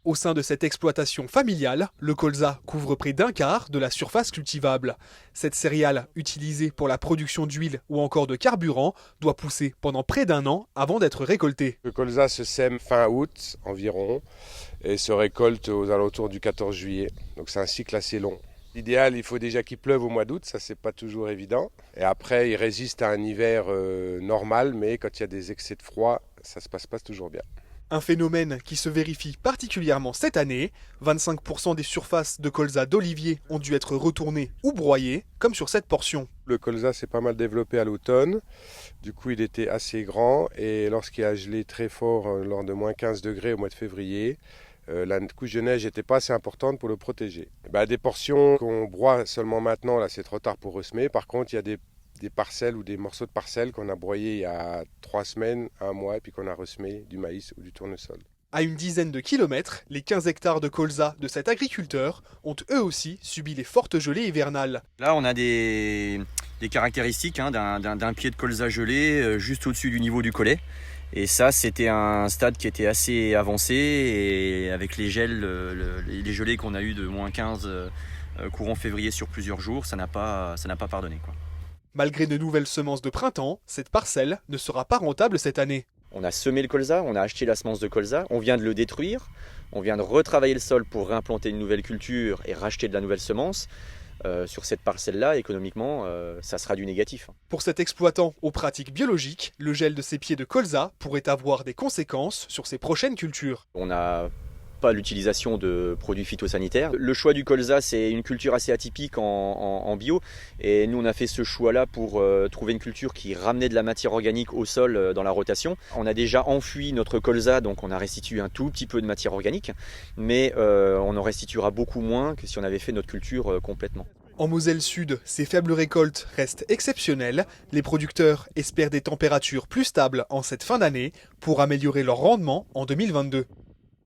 Au sein de cette exploitation familiale, le colza couvre près d'un quart de la surface cultivable. Cette céréale, utilisée pour la production d'huile ou encore de carburant, doit pousser pendant près d'un an avant d'être récoltée. Le colza se sème fin août environ et se récolte aux alentours du 14 juillet. Donc c'est un cycle assez long. L'idéal, il faut déjà qu'il pleuve au mois d'août, ça c'est pas toujours évident. Et après, il résiste à un hiver normal, mais quand il y a des excès de froid, ça se passe pas toujours bien. Un phénomène qui se vérifie particulièrement cette année. 25% des surfaces de colza d'olivier ont dû être retournées ou broyées, comme sur cette portion. Le colza s'est pas mal développé à l'automne, du coup il était assez grand et lorsqu'il a gelé très fort lors de moins 15 degrés au mois de février, la couche de neige n'était pas assez importante pour le protéger. Des portions qu'on broie seulement maintenant, là c'est trop tard pour ressemer. Par contre, il y a des parcelles ou des morceaux de parcelles qu'on a broyés il y a 3 semaines, un mois, et puis qu'on a ressemé du maïs ou du tournesol. À une dizaine de kilomètres, les 15 hectares de colza de cet agriculteur ont eux aussi subi les fortes gelées hivernales. Là, on a des caractéristiques d'un pied de colza gelé juste au-dessus du niveau du collet. Et ça, c'était un stade qui était assez avancé et avec les gels, les gelées qu'on a eu de moins 15 courant février sur plusieurs jours, ça n'a pas pardonné, quoi. Malgré de nouvelles semences de printemps, cette parcelle ne sera pas rentable cette année. On a semé le colza, on a acheté la semence de colza, on vient de le détruire, on vient de retravailler le sol pour réimplanter une nouvelle culture et racheter de la nouvelle semence. Sur cette parcelle-là, économiquement, ça sera du négatif. Pour cet exploitant aux pratiques biologiques, le gel de ses pieds de colza pourrait avoir des conséquences sur ses prochaines cultures. On n'a pas l'utilisation de produits phytosanitaires. Le choix du colza, c'est une culture assez atypique en bio. Et nous, on a fait ce choix-là pour trouver une culture qui ramenait de la matière organique au sol dans la rotation. On a déjà enfui notre colza, donc on a restitué un tout petit peu de matière organique. Mais on en restituera beaucoup moins que si on avait fait notre culture complètement. En Moselle Sud, ces faibles récoltes restent exceptionnelles. Les producteurs espèrent des températures plus stables en cette fin d'année pour améliorer leur rendement en 2022.